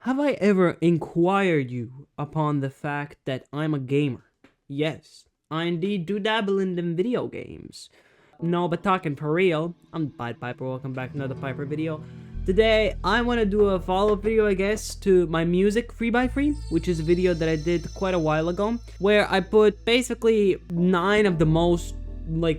Have I ever inquired you upon the fact that I'm a gamer? Yes, I indeed do dabble in them video games. No, but talking for real, I'm the Pied Piper. Welcome back to another Piper video. Today, I want to do a follow-up video, I guess, to my music 3x3, which is a video that I did quite a while ago, where I put basically 9 of the most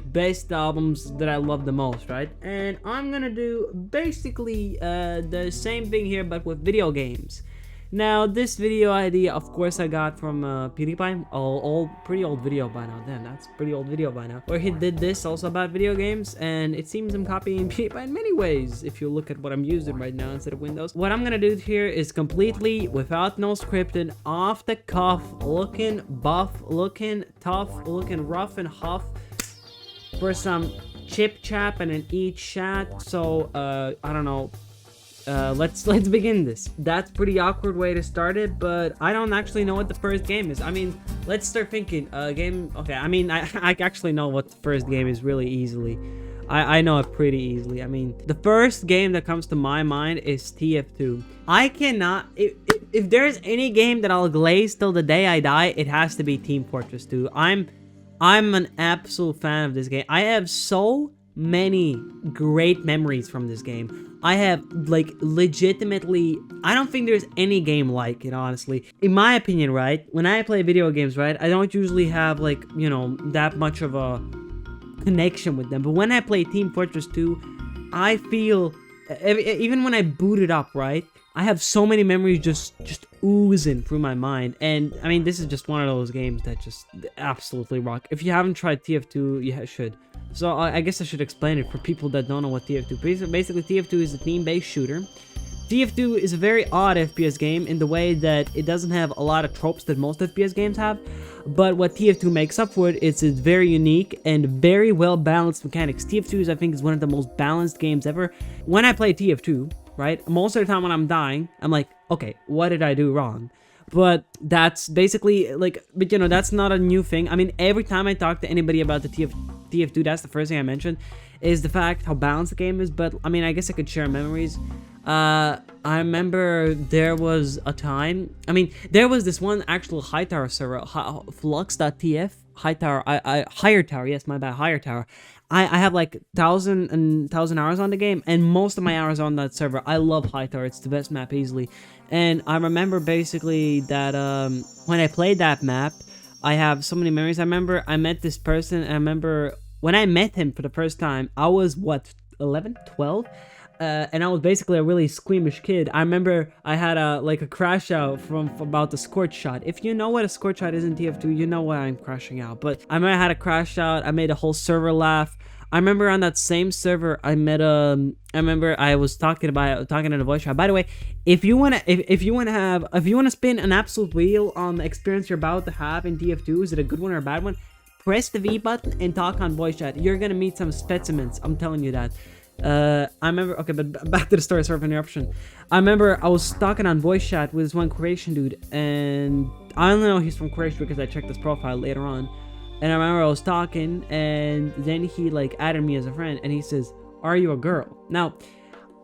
best albums that I love the most, right? And I'm gonna do basically the same thing here, but with video games. Now, this video idea, of course, I got from PewDiePie, pretty old video by now. Damn, that's pretty old video by now. Where he did this also about video games, and it seems I'm copying PewDiePie in many ways. If you look at what I'm using right now instead of Windows, what I'm gonna do here is completely without no scripted, off the cuff, looking buff, looking tough, looking rough and huff, for some chip chap and an eat chat. So I don't know, let's begin this. That's pretty awkward way to start it, but I don't actually know what the first game is. I mean, let's start thinking. Game. Okay, I mean, I actually know what the first game is really easily. I know it pretty easily. I mean, the first game that comes to my mind is TF2. I cannot, if there's any game that I'll glaze till the day I die, it has to be Team Fortress 2. I'm an absolute fan of this game. I have so many great memories from this game. I have, like, legitimately, I don't think there's any game like it, honestly. In my opinion, right, when I play video games, right, I don't usually have, like, you know, that much of a connection with them. But when I play Team Fortress 2, I feel, even when I boot it up, right, I have so many memories just oozing through my mind. And I mean, this is just one of those games that just absolutely rock. If you haven't tried TF2, you should. So I guess I should explain it for people that don't know what TF2 is. Basically, TF2 is a team-based shooter. TF2 is a very odd FPS game in the way that it doesn't have a lot of tropes that most FPS games have. But what TF2 makes up for it, it's very unique and very well-balanced mechanics. TF2 I think is one of the most balanced games ever. When I play TF2, right, most of the time when I'm dying, I'm like, okay, what did I do wrong? But that's basically, like, but you know, that's not a new thing. I mean, every time I talk to anybody about the TF2, that's the first thing I mention, is the fact how balanced the game is. But I mean, I guess I could share memories. I remember there was a time, I mean, there was this one actual high tower server, flux.tf, high tower, higher tower, yes, my bad, higher tower. I have like 1,000 hours on the game, and most of my hours on that server. I love Hightower. It's the best map easily. And I remember basically that when I played that map, I have so many memories. I remember I met this person, and I remember when I met him for the first time, I was, what, 11, 12? And I was basically a really squeamish kid. I remember I had a crash out from about the scorch shot. If you know what a scorch shot is in TF2, you know why I'm crashing out. But I remember I had a crash out. I made a whole server laugh. I remember on that same server, I met I remember I was talking in a voice chat. By the way, if you wanna spin an absolute wheel on the experience you're about to have in TF2, is it a good one or a bad one? Press the V button and talk on voice chat. You're gonna meet some specimens. I'm telling you that. I remember, okay, but back to the story, sorry for interruption. I remember I was talking on voice chat with this one Croatian dude, and I only know he's from Croatia because I checked his profile later on. And I remember I was talking, and then he like added me as a friend, and he says, "Are you a girl?" Now,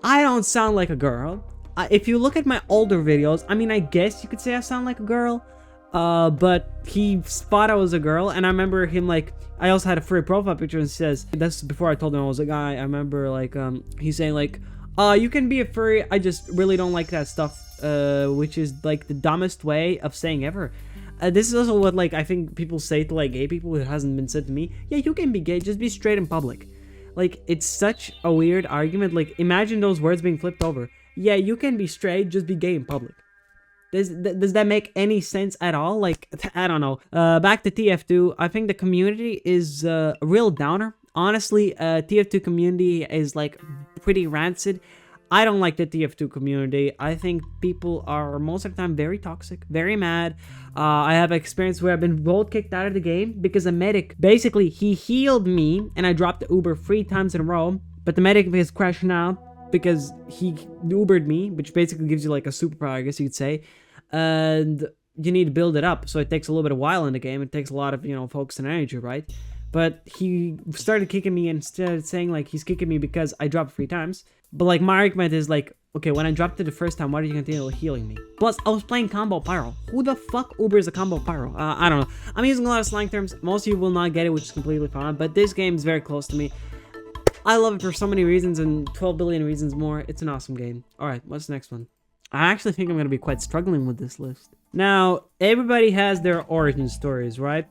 I don't sound like a girl. If you look at my older videos, I mean, I guess you could say I sound like a girl. But he thought I was a girl, and I remember him like, I also had a free profile picture, and it says, that's before I told him I was a guy. I remember like, he's saying like, you can be a furry, I just really don't like that stuff, which is like the dumbest way of saying ever. This is also what like I think people say to like gay people. It hasn't been said to me. Yeah, you can be gay, just be straight in public. Like, it's such a weird argument. Like, imagine those words being flipped over. Yeah, you can be straight, just be gay in public. Does that make any sense at all? Like, I don't know. Back to TF2, I think the community is a real downer. Honestly, TF2 community is like pretty rancid. I don't like the TF2 community. I think people are most of the time very toxic, very mad. I have experience where I've been both kicked out of the game because a medic, basically, he healed me and I dropped the Uber 3 times in a row, but the medic is crashing out because he Ubered me, which basically gives you like a superpower, I guess you could say. And you need to build it up, so it takes a little bit of while in the game. It takes a lot of, you know, focus and energy, right? But he started kicking me and started saying like he's kicking me because I dropped 3 times. But like my argument is like, Okay, when I dropped it the first time, why did you continue healing me? Plus, I was playing Combo Pyro. Who the fuck Ubers a Combo Pyro? I don't know. I'm using a lot of slang terms. Most of you will not get it, which is completely fine. But this game is very close to me. I love it for so many reasons and 12 billion reasons more. It's an awesome game. Alright, what's the next one? I actually think I'm going to be quite struggling with this list. Now, everybody has their origin stories, right?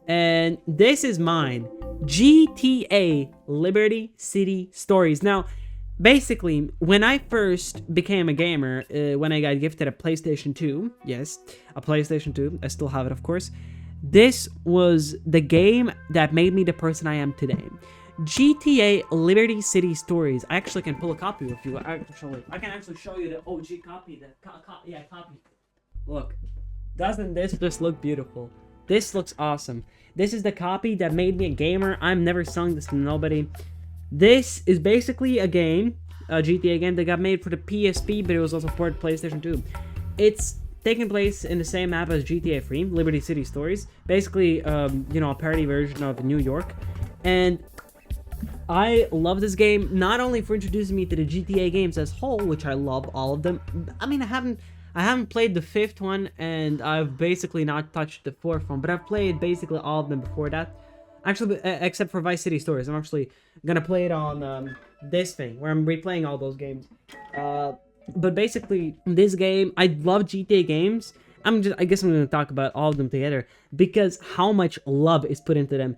And this is mine. GTA Liberty City Stories. Now, basically, when I first became a gamer, when I got gifted a PlayStation 2, yes, a PlayStation 2, I still have it, of course, this was the game that made me the person I am today. GTA Liberty City Stories. I actually can pull a copy with you. I can actually show you the OG copy. Copy. Look, doesn't this just look beautiful? This looks awesome. This is the copy that made me a gamer. I'm never selling this to nobody. This is basically a game, a GTA game that got made for the PSP, but it was also ported to PlayStation 2. It's taking place in the same map as GTA 3, Liberty City Stories. Basically, you know, a parody version of New York. And I love this game, not only for introducing me to the GTA games as whole, which I love all of them. I mean, I haven't played the 5th one, and I've basically not touched the 4th one, but I've played basically all of them before that. Actually, except for Vice City Stories. I'm actually gonna play it on this thing, where I'm replaying all those games. But basically, this game, I love GTA games. I guess I'm gonna talk about all of them together, because how much love is put into them.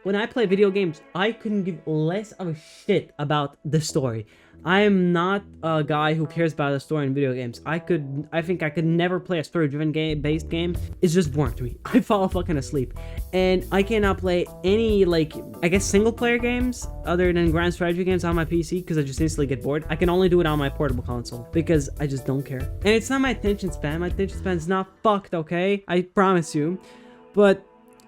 When I play video games, I couldn't give less of a shit about the story. I am not a guy who cares about the story in video games. I think I could never play a story-driven based game. It's just boring to me. I fall fucking asleep. And I cannot play any, like, I guess single-player games other than grand strategy games on my PC because I just instantly get bored. I can only do it on my portable console because I just don't care. And it's not my attention span. My attention span is not fucked, okay? I promise you. But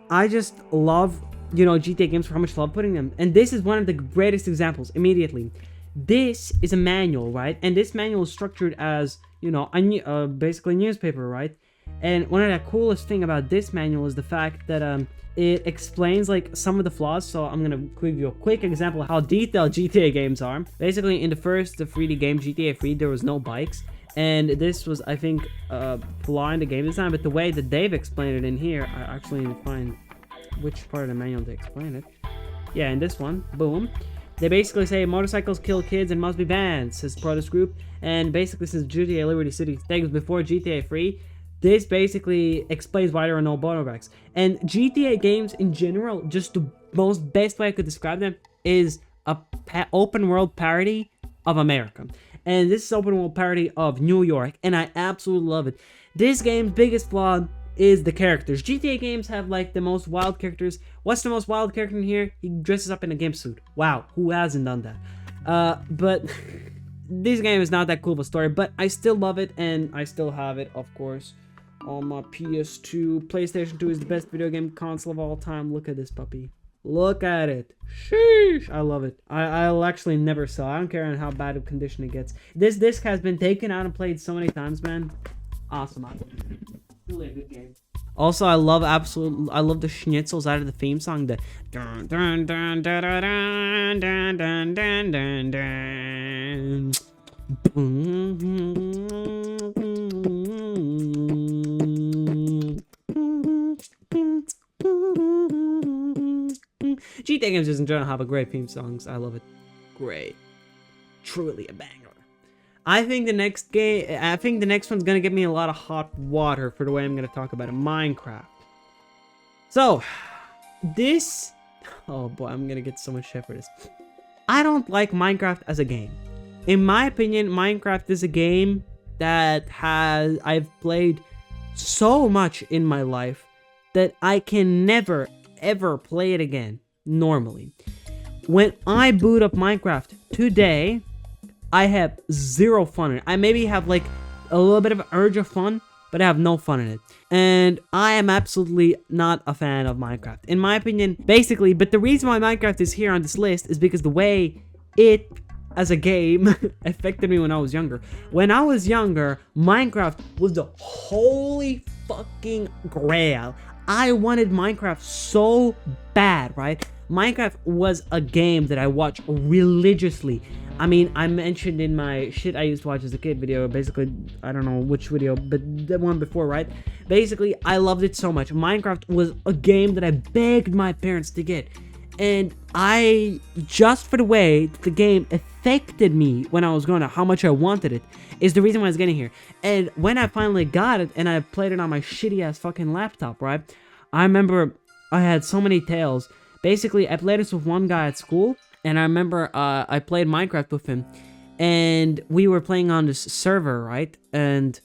I just love, you know, GTA games for how much love putting them. And this is one of the greatest examples immediately. This is a manual, right? And this manual is structured as, you know, basically a newspaper, right? And one of the coolest thing about this manual is the fact that it explains like some of the flaws. So I'm gonna give you a quick example of how detailed GTA games are. Basically, in the 3D game, GTA 3, there was no bikes. And this was, I think, a flaw in the game design. But the way that they've explained it in here, I actually need to find which part of the manual to explain it. Yeah, in this one, boom. They basically say motorcycles kill kids and must be banned, says protest group. And basically, since GTA Liberty City things before GTA 3, this basically explains why there are no motorbikes. And GTA games in general, just the most best way I could describe them is a open world parody of America. And this is open world parody of New York, and I absolutely love it. This game's biggest flaw is the characters. GTA games have like the most wild characters. What's the most wild character in here? He dresses up in a gimp suit. Wow, who hasn't done that? But this game is not that cool of a story, but I still love it, and I still have it, of course, on my PS2. PlayStation 2 is the best video game console of all time. Look at this puppy. Look at it. Sheesh. I love it. I'll actually never sell. I don't care on how bad of condition it gets. This disc has been taken out and played so many times, man. Awesome. Really a good game. Also, I love the schnitzels out of the theme song. The dun dun dun dun dun dun dun dun dun dun. GTA games just in general have a great theme songs. I love it. Great. Truly a banger. I think the next one's gonna give me a lot of hot water for the way I'm gonna talk about it. Minecraft. So, this, oh boy, I'm gonna get so much shit for this. I don't like Minecraft as a game. In my opinion, Minecraft is a game that I've played so much in my life that I can never, ever play it again, normally. When I boot up Minecraft today, I have zero fun in it. I maybe have like a little bit of an urge of fun, but I have no fun in it. And I am absolutely not a fan of Minecraft. In my opinion, basically, but the reason why Minecraft is here on this list is because the way it, as a game, affected me when I was younger. When I was younger, Minecraft was the holy fucking grail. I wanted Minecraft so bad, right? Minecraft was a game that I watched religiously. I mean, I mentioned in my shit I used to watch as a kid video, basically, I don't know which video, but the one before, right? Basically, I loved it so much. Minecraft was a game that I begged my parents to get. And I, just for the way the game affected me when I was growing up, how much I wanted it, is the reason why I was getting here. And when I finally got it, and I played it on my shitty-ass fucking laptop, right? I remember I had so many tales. Basically, I played this with one guy at school, and I remember I played Minecraft with him, and we were playing on this server, right? And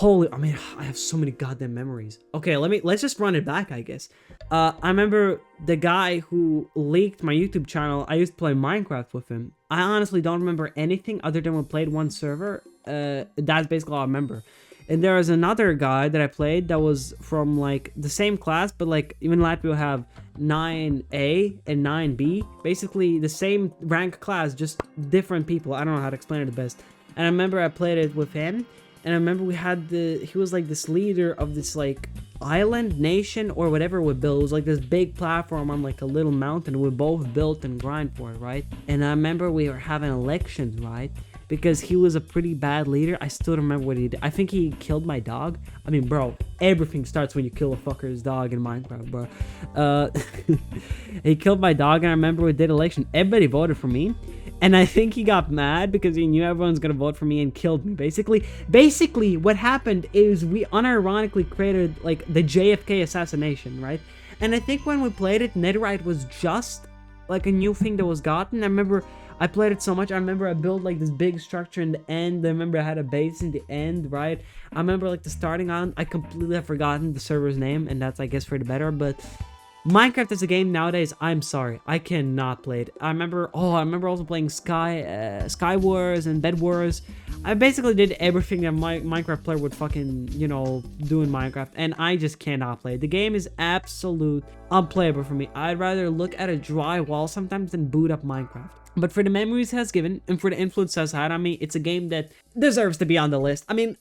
I mean, I have so many goddamn memories. Okay, let's just run it back, I guess. I remember the guy who leaked my YouTube channel. I used to play Minecraft with him. I honestly don't remember anything other than we played one server. That's basically all I remember. And there was another guy that I played that was from, like, the same class, but, like, even Latvia have 9A and 9B. Basically, the same rank class, just different people. I don't know how to explain it the best. And I remember I played it with him, and I remember he was, like, this leader of this, like, island, nation, or whatever we built. It was, like, this big platform on, like, a little mountain. We both built and grind for it, right? And I remember we were having elections, right? Because he was a pretty bad leader. I still don't remember what he did. I think he killed my dog. I mean, bro, everything starts when you kill a fucker's dog in Minecraft, bro. He killed my dog, and I remember we did election. Everybody voted for me. And I think he got mad because he knew everyone's gonna vote for me and killed me, Basically, what happened is we unironically created, like, the JFK assassination, right? And I think when we played it, netherite was just, like, a new thing that was gotten. I remember I played it so much. I remember I built, like, this big structure in the end. I remember I had a base in the end, right? I remember, like, the starting on. I completely have forgotten the server's name, and that's, I guess, for the better. But Minecraft as a game nowadays, I'm sorry, I cannot play it. I remember also playing Sky Wars and Bed Wars. I basically did everything that my Minecraft player would fucking, you know, do in Minecraft, and I just cannot play it. The game is absolute unplayable for me. I'd rather look at a dry wall sometimes than boot up Minecraft. But for the memories it has given, and for the influence it has had on me, it's a game that deserves to be on the list. I mean,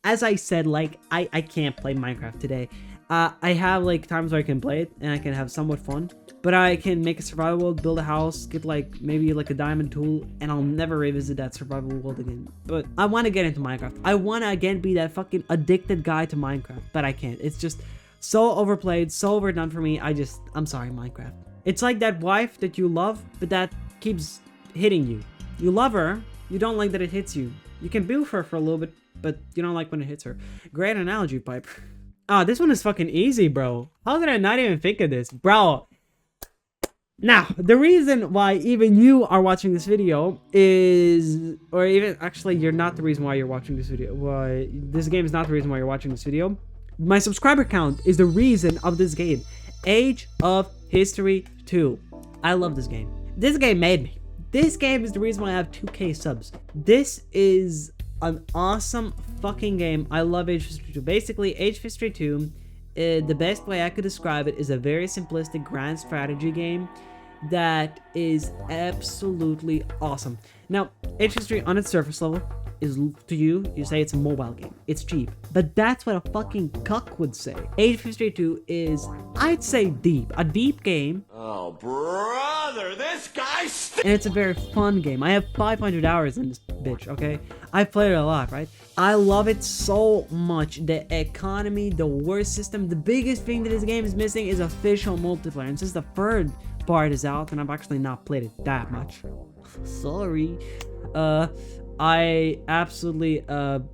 as I said, like, I can't play Minecraft today. I have, like, times where I can play it, and I can have somewhat fun. But I can make a survival world, build a house, get, like, maybe, like, a diamond tool, and I'll never revisit that survival world again. But I want to get into Minecraft. I want to, again, be that fucking addicted guy to Minecraft. But I can't. It's just so overplayed, so overdone for me. I'm sorry, Minecraft. It's like that wife that you love, but that keeps hitting you. You love her, you don't like that it hits you. You can be with her for a little bit, but you don't like when it hits her. Great analogy, Piper. Oh, this one is fucking easy, bro. How did I not even think of this? Bro. Now, the reason why even you are watching this video is... Or even... Actually, you're not the reason why you're watching this video. Why this game is not the reason why you're watching this video. My subscriber count is the reason of this game. Age of History 2. I love this game. This game made me. This game is the reason why I have 2K subs. This is an awesome fucking game. I love Age of History 2. Basically, Age of History 2, the best way I could describe it is a very simplistic grand strategy game that is absolutely awesome. Now, Age of History on its surface level is, to you say it's a mobile game. It's cheap. But that's what a fucking cuck would say. Age of History 2 is, I'd say, deep. A deep game. Oh, brother, this guy's... And it's a very fun game. I have 500 hours in this bitch, okay? I played it a lot, right? I love it so much. The economy, the war system. The biggest thing that this game is missing is official multiplayer. And since the third part is out, and I've actually not played it that much. Sorry. I absolutely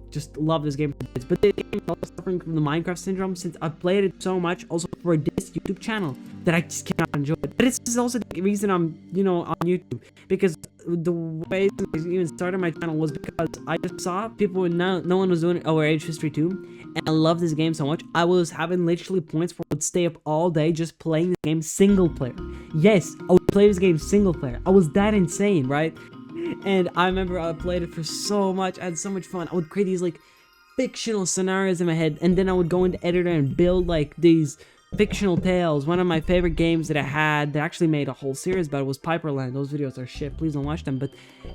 just love this game. But the game is also suffering from the Minecraft syndrome since I played it so much also for this YouTube channel that I just cannot enjoy it. But it's also the reason I'm, you know, on YouTube. Because the way I even started my channel was because I just saw people, no one was doing it over Age History 2. And I love this game so much. I was having literally points where I would stay up all day just playing this game single player. Yes, I would play this game single player. I was that insane, right? And I remember I played it for so much. I had so much fun. I would create these, like, fictional scenarios in my head, and then I would go into editor and build, like, these Fictional Tales, one of my favorite games that I had that actually made a whole series about it was Piperland. Those videos are shit. Please don't watch them. But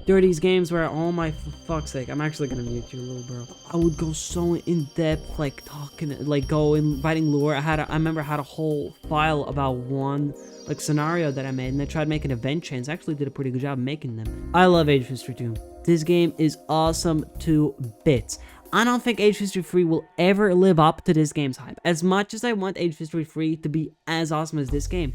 there are these games where, oh my fuck's sake, I'm actually gonna mute you, little bro. I would go so in depth, like talking, like go and writing lore. I remember I had a whole file about one like scenario that I made, and I tried making event chains. I actually did a pretty good job making them. I love Age of History 2. This game is awesome to bits. I don't think Age of History 3 will ever live up to this game's hype. As much as I want Age of History 3 to be as awesome as this game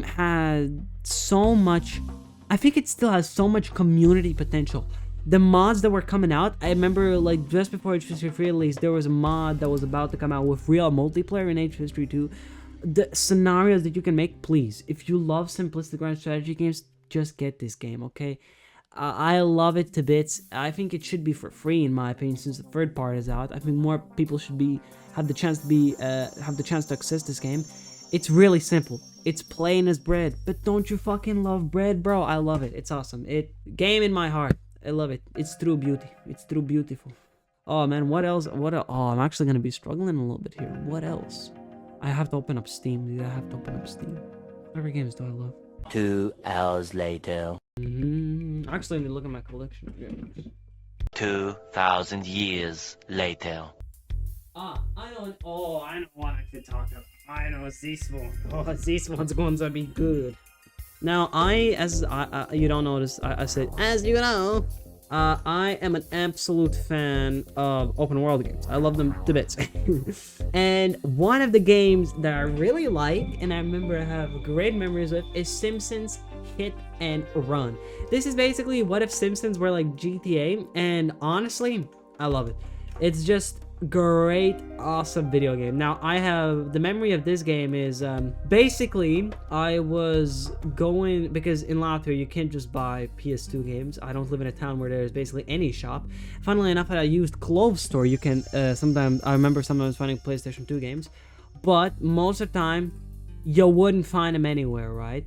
had so much, I think it still has so much community potential. The mods that were coming out, I remember like just before Age of History 3 released, there was a mod that was about to come out with real multiplayer in Age of History 2. The scenarios that you can make, please, if you love simplistic grand strategy games, just get this game, okay? I love it to bits. I think it should be for free, in my opinion, since the third part is out. I think more people should have the chance to access this game. It's really simple. It's plain as bread. But don't you fucking love bread, bro? I love it. It's awesome. Game in my heart. I love it. It's true beauty. It's true beautiful. Oh man, what else? Oh, I'm actually gonna be struggling a little bit here. What else? I have to open up Steam, dude. I have to open up Steam. What other games do I love? 2 hours later. Actually, I need to look at my collection of games. 2,000 years later. I know what I could talk about. I know this one. Oh, this one's going to be good. Now, you don't notice, I said, as you know, I am an absolute fan of open world games. I love them to bits. And one of the games that I really like, and I remember I have great memories with, is Simpsons Hit and Run. This is basically what if Simpsons were like GTA, and honestly, I love it. It's just great, awesome video game. Now, I have the memory of this game is basically I was going, because in Latvia you can't just buy PS2 games. I don't live in a town where there's basically any shop. Funnily enough, at a used clothes store you can I remember sometimes finding PlayStation 2 games, but most of the time you wouldn't find them anywhere, right?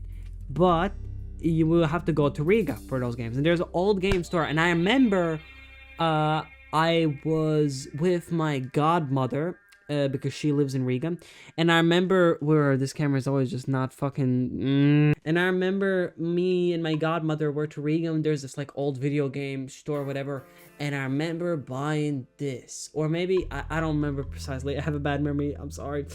But you will have to go to Riga for those games, and there's an old game store. And I remember I was with my godmother because she lives in Riga, and I remember where this camera is always just not fucking. And I remember me and my godmother were to Riga, and there's this like old video game store, whatever. And I remember buying this, or maybe I don't remember precisely. I have a bad memory. I'm sorry,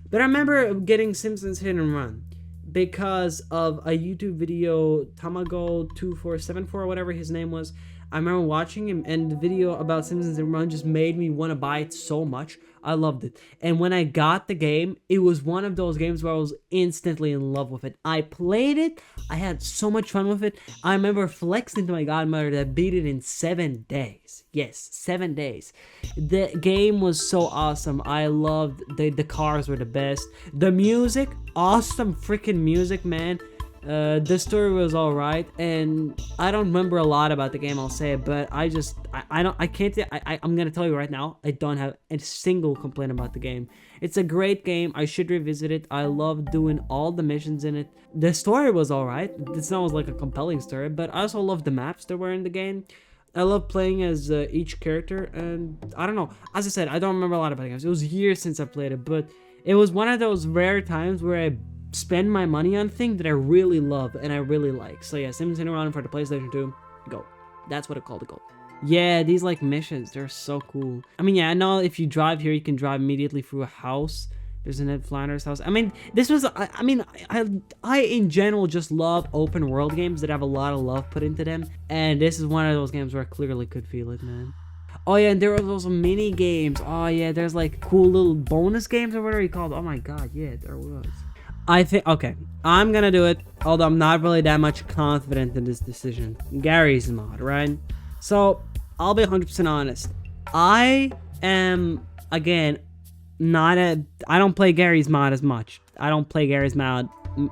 but I remember getting Simpsons Hit and Run because of a YouTube video, Tamago2474 or whatever his name was. I remember watching him, and the video about Simpsons and Run just made me want to buy it so much. I loved it. And when I got the game, it was one of those games where I was instantly in love with it. I played it. I had so much fun with it. I remember flexing to my godmother that I beat it in 7 days. Yes, 7 days. The game was so awesome. I loved the cars were the best. The music, awesome freaking music, man. The story was alright, and I don't remember a lot about the game, I'll say, but I'm gonna tell you right now, I don't have a single complaint about the game. It's a great game. I should revisit it. I love doing all the missions in it. The story was alright. It's not like a compelling story, but I also love the maps that were in the game. I love playing as each character, and I don't know. As I said, I don't remember a lot about the games. It was years since I played it, but it was one of those rare times where I spend my money on things that I really love and I really like. So yeah, Simpsons Around for the PlayStation 2, go. That's what it called, go. Yeah, these like missions, they're so cool. I mean, yeah, I know if you drive here, you can drive immediately through a house. There's a Ned Flanders house. I mean, this was, I in general just love open world games that have a lot of love put into them. And this is one of those games where I clearly could feel it, man. Oh yeah, and there were those mini games. Oh yeah, there's like cool little bonus games or whatever you called. Oh my god, yeah, there was. I think, okay, I'm gonna do it, although I'm not really that much confident in this decision. Gary's mod, right? So, I'll be 100% honest. I am, again, I don't play Gary's mod as much. I don't play Gary's mod, I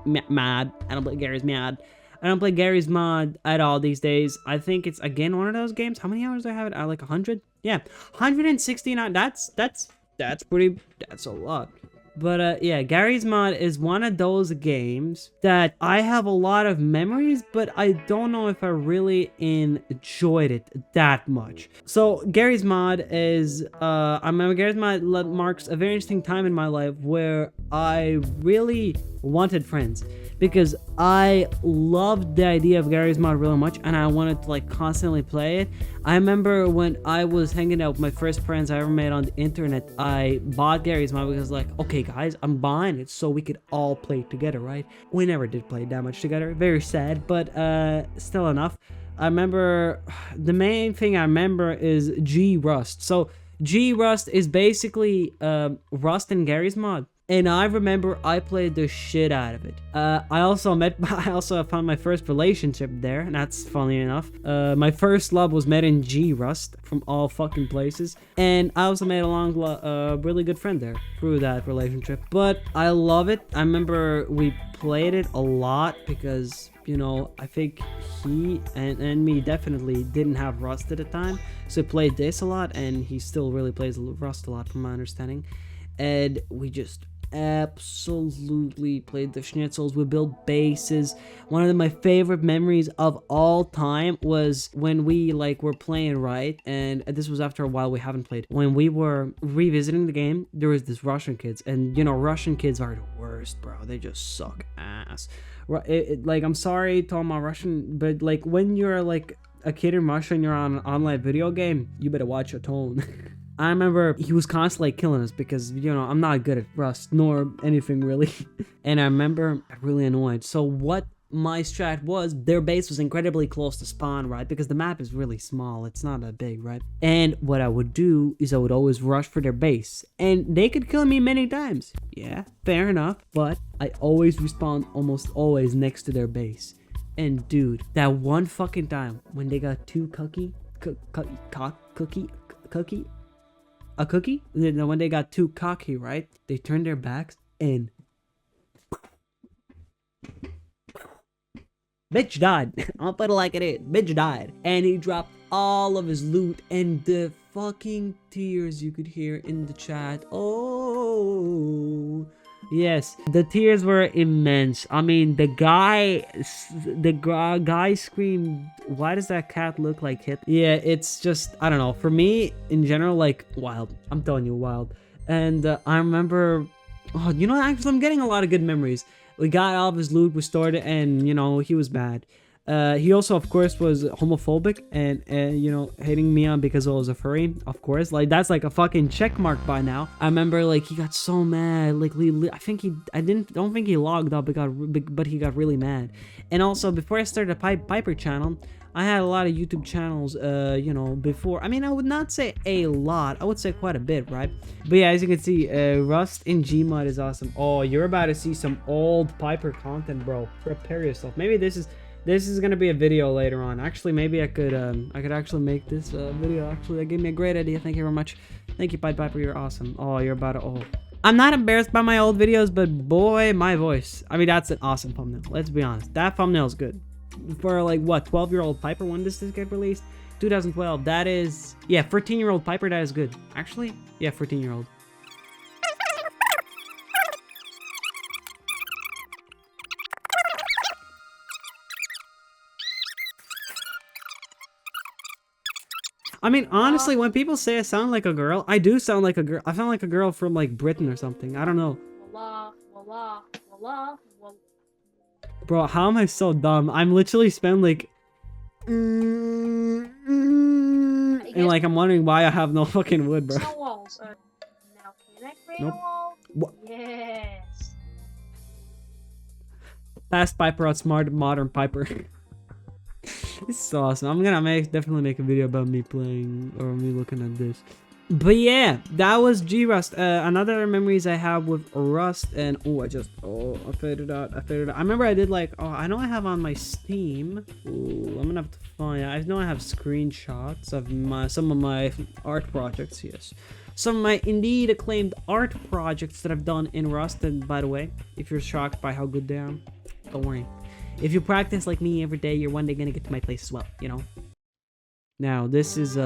don't play Gary's mod. I don't play Gary's mod at all these days. I think it's, again, one of those games. How many hours do I have it? Like 100? Yeah, 169, that's a lot. But yeah, Gary's Mod is one of those games that I have a lot of memories, but I don't know if I really enjoyed it that much. So Gary's Mod is, I remember Gary's Mod marks a very interesting time in my life where I really wanted friends, because I loved the idea of Gary's Mod really much, and I wanted to like constantly play it. I remember when I was hanging out with my first friends I ever made on the internet, I bought Gary's Mod because like, okay guys, I'm buying it so we could all play together, right? We never did play that much together, very sad, but still enough. I remember, the main thing I remember is G Rust. So G Rust is basically Rust in Gary's Mod. And I remember I played the shit out of it. I also found my first relationship there, and that's funny enough. My first love was met in G Rust, from all fucking places. And I also made a really good friend there through that relationship. But I love it. I remember we played it a lot because, you know, I think he and me definitely didn't have Rust at the time. So he played this a lot, and he still really plays Rust a lot from my understanding. And we just absolutely played the schnitzels. We built bases. One of my favorite memories of all time was when we like were playing, right? And this was after a while we haven't played. When we were revisiting the game, there was this Russian kids, and you know, Russian kids are the worst, bro. They just suck ass. Like, I'm sorry to all my Russian, but like when you're like a kid in Russia and you're on an online video game, you better watch your tone. I remember he was constantly killing us because, you know, I'm not good at Rust, nor anything really. And I remember really annoyed. So what my strat was, their base was incredibly close to spawn, right? Because the map is really small. It's not that big, right? And what I would do is I would always rush for their base. And they could kill me many times. Yeah, fair enough. But I always respawn almost always next to their base. And dude, that one fucking time when they got too when they got too cocky, right? They turned their backs and bitch died. I'll put it like it is. Bitch died. And he dropped all of his loot, and the fucking tears you could hear in the chat. Oh, yes, the tears were immense. I mean, the guy screamed, why does that cat look like Hitler? Yeah, it's just, I don't know, for me in general, like, wild. I'm telling you, wild. And I remember, oh, you know, actually I'm getting a lot of good memories. We got all of his loot, we stored it, and you know, he was bad. He also, of course, was homophobic and you know, hating me on because I was a furry, of course. Like, that's like a fucking check mark by now. I remember, like, he got so mad. Like, I don't think he logged up, but he got really mad. And also, before I started a Piper channel, I had a lot of YouTube channels, you know, before. I mean, I would not say a lot. I would say quite a bit, right? But yeah, as you can see, Rust in Gmod is awesome. Oh, you're about to see some old Piper content, bro. Prepare yourself. Maybe this is gonna be a video later on. Actually, maybe I could actually make this video. Actually, that gave me a great idea. Thank you very much. Thank you, Piper. You're awesome. Oh, you're about to. Oh, I'm not embarrassed by my old videos, but boy, my voice. I mean, that's an awesome thumbnail. Let's be honest. That thumbnail is good. For like what, 12-year-old Piper? When does this get released? 2012. That is, yeah, 13-year-old Piper. That is good. Actually, yeah, 14-year-old. I mean, honestly, when people say I sound like a girl, I do sound like a girl. I sound like a girl from like Britain or something. I don't know. Bro, how am I so dumb? I'm literally spending like and like I'm wondering why I have no fucking wood, bro. No walls. Now can I create Nope. a wall? What? Yes. Fast Piper outsmarted modern Piper. This is so awesome. I'm gonna definitely make a video about me playing or me looking at this. But yeah, that was G Rust. Another memories I have with Rust, and I faded out. I remember I did like, I know I have on my Steam. Ooh, I'm gonna have to find. I know I have screenshots of some of my art projects. Yes, some of my indeed acclaimed art projects that I've done in Rust. And by the way, if you're shocked by how good they are, don't worry. If you practice like me every day, you're one day gonna get to my place as well, you know? Now, this is,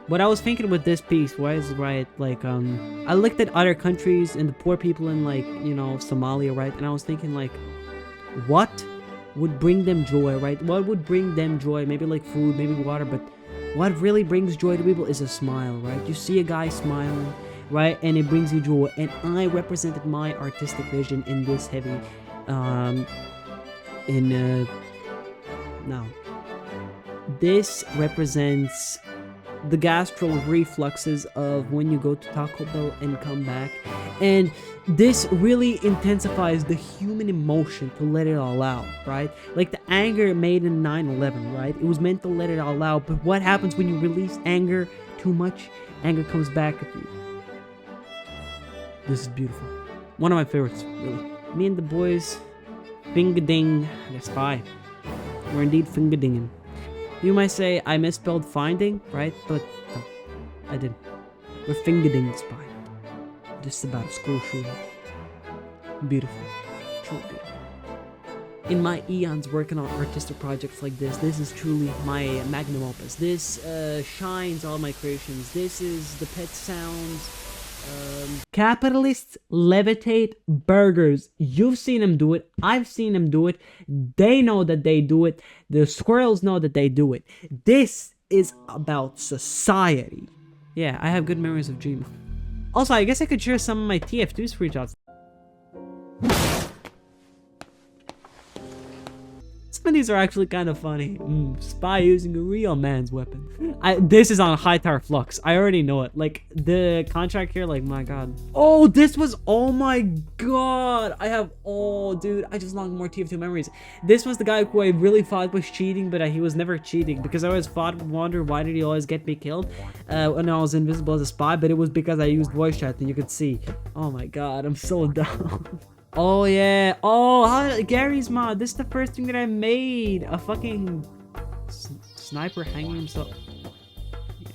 what I was thinking with this piece was, right, like, I looked at other countries and the poor people in, like, you know, Somalia, right, and I was thinking, like, what would bring them joy, right? What would bring them joy? Maybe, like, food, maybe water, but what really brings joy to people is a smile, right? You see a guy smiling, right, and it brings you joy, and I represented my artistic vision in this heavy, now. This represents the gastral refluxes of when you go to Taco Bell and come back. And this really intensifies the human emotion to let it all out, right? Like the anger made in 9/11, right? It was meant to let it all out. But what happens when you release anger too much? Anger comes back at you. This is beautiful. One of my favorites, really. Me and the boys, finger-ding the spy. We're indeed finger-dinging. You might say I misspelled finding, right? But no, I didn't. We're finger-ding the spy. This is about a school shooting. Beautiful. Truly beautiful. In my eons working on artistic projects like this is truly my magnum opus. This shines all my creations. This is the pet sounds. Capitalists levitate burgers. You've seen them do it. I've seen them do it. They know that they do it. The squirrels know that they do it. This is about society. Yeah, I have good memories of Gmail. Also, I guess I could share some of my TF2 screenshots. Some of these are actually kind of funny. Spy using a real man's weapon. This is on high tower flux. I already know it. Like, the contract here, like, my god. Oh, this was, oh my god. I have, oh, dude, I just logged more TF2 memories. This was the guy who I really thought was cheating, but he was never cheating. Because I always wondered why did he always get me killed when I was invisible as a spy, but it was because I used voice chat and you could see. Oh my god, I'm so dumb. Oh yeah. Oh, Gary's mod. This is the first thing that I made. A fucking sniper hanging himself. Yeah,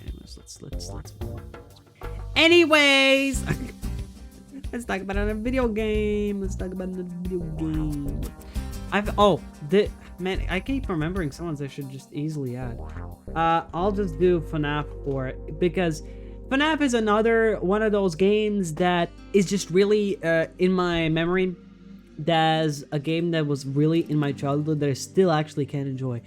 let's. Anyways, let's talk about another video game. Man, I keep remembering someone's I should just easily add. I'll just do FNAF 4 because FNAF is another one of those games that is just really in my memory. That's a game that was really in my childhood that I still actually can enjoy.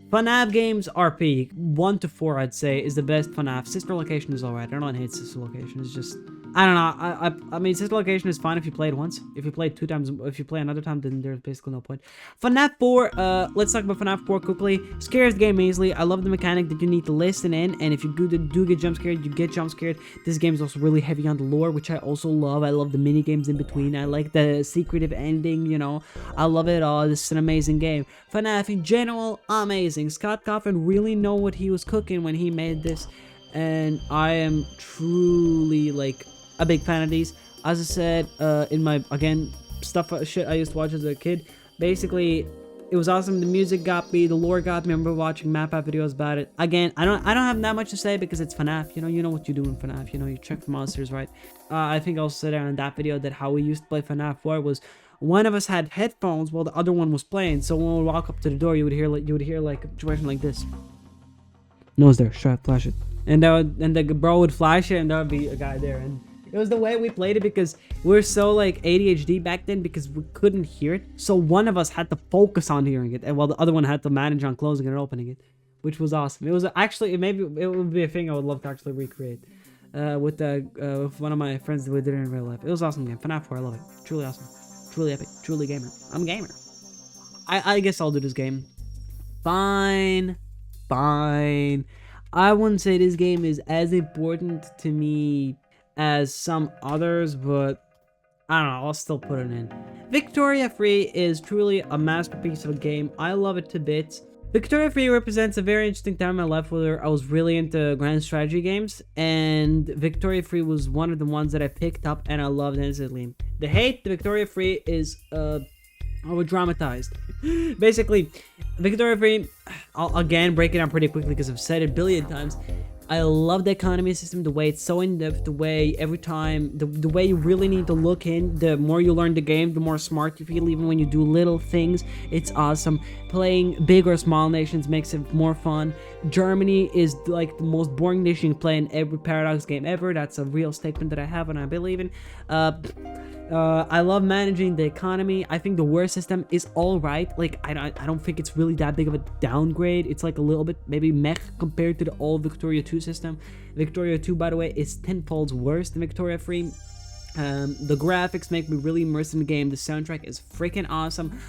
FNAF games are peak. 1 to 4, I'd say, is the best FNAF. Sister Location is alright. I don't hate Sister Location. It's just, I don't know. I mean, Sister Location is fine if you play it once. If you play it 2 times, if you play another time, then there's basically no point. FNAF 4, let's talk about FNAF 4 quickly. Scares the game easily. I love the mechanic that you need to listen in, and if you do get jump scared, you get jump scared. This game is also really heavy on the lore, which I also love. I love the mini games in between. I like the secretive ending, you know. I love it all. This is an amazing game. FNAF in general, amazing. Scott Coffin really know what he was cooking when he made this, and I am truly like a big fan of these. As I said, in my shit I used to watch as a kid, basically it was awesome. The music got me, the lore got me. I remember watching map videos about it. Again, I don't have that much to say because it's FNAF. You know what you do in FNAF. You know, you check for monsters, right? I think I also said in that video that how we used to play FNAF 4 was one of us had headphones while the other one was playing. So when we walk up to the door, you would hear like a situation like this. Nose there, flash it, and the bro would flash it, and there would be a guy there, and it was the way we played it because we were so like ADHD back then because we couldn't hear it. So one of us had to focus on hearing it, and while the other one had to manage on closing and opening it, which was awesome. It was actually it would be a thing I would love to actually recreate with one of my friends that we did it in real life. It was an awesome game. FNAF 4, I love it. Truly awesome. Truly epic, truly gamer. I'm a gamer. I guess I'll do this game. Fine. I wouldn't say this game is as important to me as some others, but I don't know, I'll still put it in. Victoria Free is truly a masterpiece of a game. I love it to bits. Victoria Free represents a very interesting time in my life where I was really into grand strategy games, and Victoria Free was one of the ones that I picked up and I loved instantly. The hate to Victoria Free is over dramatized. Basically, Victoria Free, I'll again break it down pretty quickly because I've said it a billion times. I love the economy system, the way it's so in-depth, the way every time, the way you really need to look in, the more you learn the game, the more smart you feel, even when you do little things. It's awesome. Playing big or small nations makes it more fun. Germany is like the most boring nation you can play in every Paradox game ever. That's a real statement that I have and I believe in. I love managing the economy. I think the war system is all right. Like, I don't think it's really that big of a downgrade. It's like a little bit maybe meh compared to the old Victoria 2 system. Victoria 2, by the way, is tenfold worse than Victoria 3. The graphics make me really immersed in the game. The soundtrack is freaking awesome.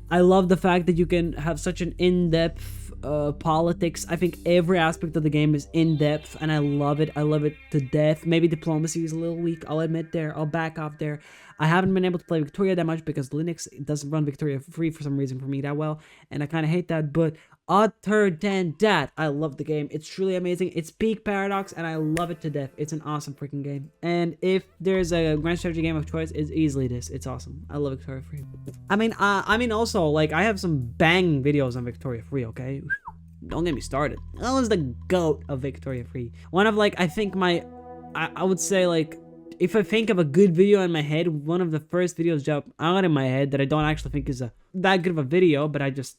I love the fact that you can have such an in-depth politics. I think every aspect of the game is in-depth, and I love it. I love it to death. Maybe diplomacy is a little weak, I'll admit there. I'll back off there. I haven't been able to play Victoria that much because Linux doesn't run Victoria free for some reason for me that well, and I kind of hate that, but other than that, I love the game. It's truly amazing. It's peak Paradox, and I love it to death. It's an awesome freaking game. And if there's a grand strategy game of choice, it's easily this. It's awesome. I love Victoria Free. I mean, also, like, I have some banging videos on Victoria Free, okay? Don't get me started. I was the GOAT of Victoria Free. One of, like, I think I would say, like, if I think of a good video in my head, one of the first videos jump out in my head that I don't actually think is that good of a video, but I just,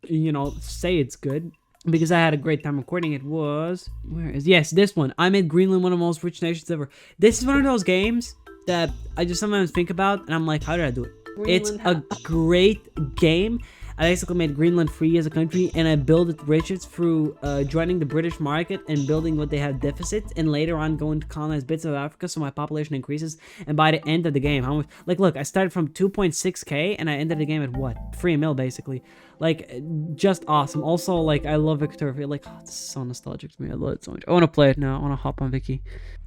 you know, say it's good because I had a great time recording it was, yes, this one. I made Greenland one of the most rich nations ever. This is one of those games that I just sometimes think about and I'm like, how did I do it? It's a great game. I basically made Greenland free as a country, and I built it riches through joining the British market and building what they have deficits, and later on going to colonize bits of Africa so my population increases. And by the end of the game, how much? Like, look, I started from 2.6k and I ended the game at what? 3 mil basically. Like, just awesome. Also, like, I love Victoria. Like, oh, it's so nostalgic to me. I love it so much. I want to play it now. I want to hop on Vicky.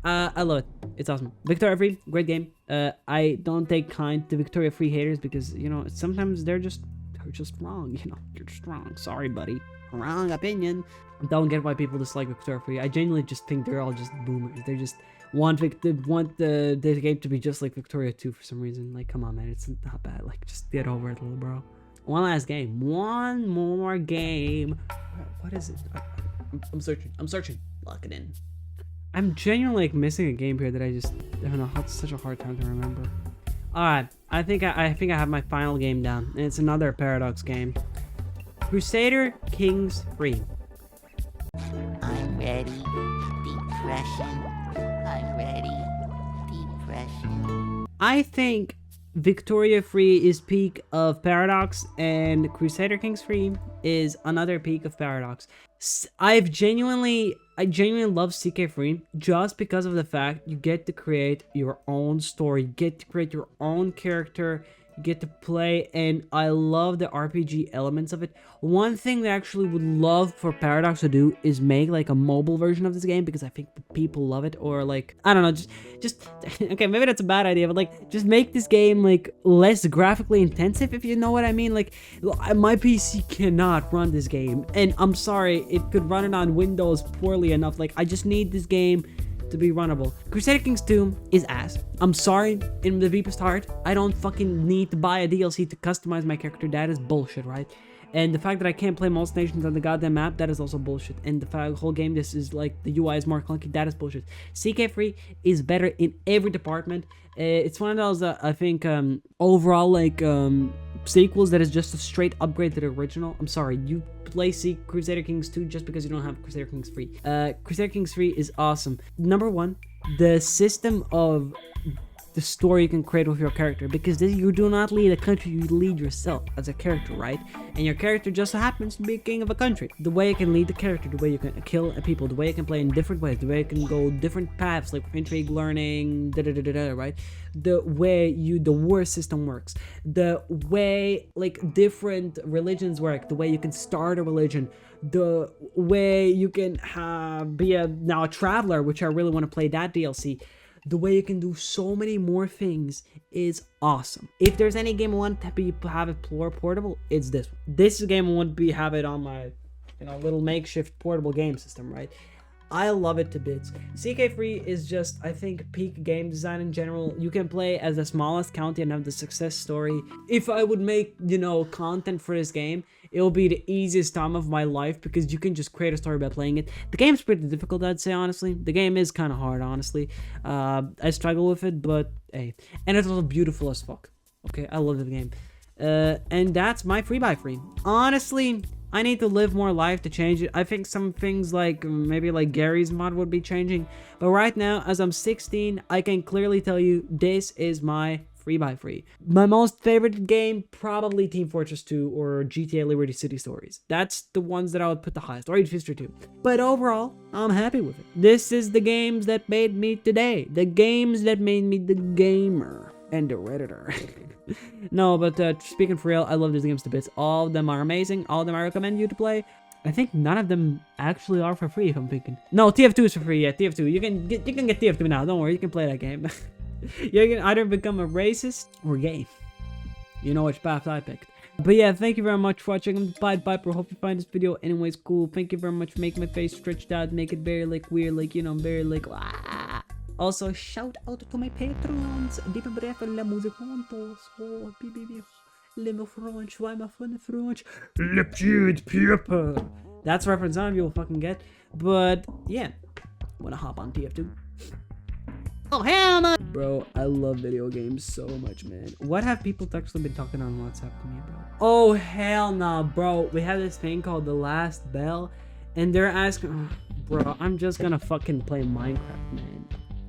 I love it. It's awesome. Victoria Free, great game. I don't take kind to Victoria Free haters because, you know, sometimes they're just wrong, you know. You're just wrong. Sorry, buddy. Wrong opinion. Don't get why people dislike Victoria Free. I genuinely just think they're all just boomers. They just want the game to be just like Victoria 2 for some reason. Like, come on, man. It's not bad. Like, just get over it, little bro. One last game. One more game. What is it? I'm searching. Lock it in. I'm genuinely, like, missing a game here that I don't know. It's such a hard time to remember. Alright, I think I have my final game down, and it's another Paradox game. Crusader Kings 3. I'm ready. Depression. I'm ready. Depression. I think Victoria Free is peak of Paradox, and Crusader Kings 3 is another peak of Paradox. I genuinely love CK3 just because of the fact you get to create your own story, you get to create your own character, you get to play, and I love the RPG elements of it. One thing that I actually would love for Paradox to do is make like a mobile version of this game because I think people love it, or like, I don't know, just okay, maybe that's a bad idea, but like, just make this game like less graphically intensive, if you know what I mean. Like, my PC cannot run this game, and I'm sorry, it could run it on Windows poorly enough. Like, I just need this game to be runnable. Crusader Kings 2 is ass. I'm sorry, in the deepest heart, I don't fucking need to buy a DLC to customize my character. That is bullshit, right? And the fact that I can't play most nations on the goddamn map, that is also bullshit. And the whole game, this is like, the UI is more clunky, that is bullshit. CK3 is better in every department. It's one of those, I think, overall, like, sequels that is just a straight upgrade to the original. I'm sorry, you play Crusader Kings 2 just because you don't have Crusader Kings 3. Crusader Kings 3 is awesome. Number one, the system of the story you can create with your character, because you do not lead a country, you lead yourself as a character, right? And your character just so happens to be king of a country. The way you can lead the character, the way you can kill people, the way you can play in different ways, the way you can go different paths, like intrigue, learning, right? The way the war system works, the way like different religions work, the way you can start a religion, the way you can be a traveler, which I really want to play that DLC. The way you can do so many more things is awesome. If there's any game I want to have it portable, it's this one. This is a game I want to have it on my, little makeshift portable game system, right? I love it to bits. CK3 is just, I think, peak game design in general. You can play as the smallest county and have the success story. If I would make, you know, content for this game, it'll be the easiest time of my life because you can just create a story by playing it. The game's pretty difficult, I'd say, honestly. The game is kind of hard, honestly. I struggle with it, but hey. And it's also beautiful as fuck. Okay, I love the game. And that's my 3x3. Honestly, I need to live more life to change it. I think some things like maybe like Gary's mod would be changing. But right now, as I'm 16, I can clearly tell you this is my 3x3. My most favorite game, probably Team Fortress 2 or GTA Liberty City Stories. That's the ones that I would put the highest, or Age of History 2. But overall, I'm happy with it. This is the games that made me today. The games that made me the gamer and the Redditor. No, but speaking for real, I love these games to bits. All of them are amazing. All of them I recommend you to play. I think none of them actually are for free, if I'm thinking. No, TF2 is for free. Yeah, TF2. You can get TF2 now. Don't worry, you can play that game. You can either become a racist or gay. You know which path I picked. But yeah, thank you very much for watching. I'm the Pied Piper. Hope you find this video anyways cool. Thank you very much. Make my face stretched out. Make it very like weird, like, you know, very like... Ah. Also, shout out to my patrons. Die verbrechen la music juntos. Oh, baby. Le me French. Why my fun French? Le petit people. That's a reference none of you will fucking get. But, yeah. Wanna hop on TF2? Oh, hell no! Bro, I love video games so much, man. What have people actually been talking on WhatsApp to me, bro? Oh, hell no, bro. We have this thing called The Last Bell. And they're asking... Oh, bro, I'm just gonna fucking play Minecraft, man.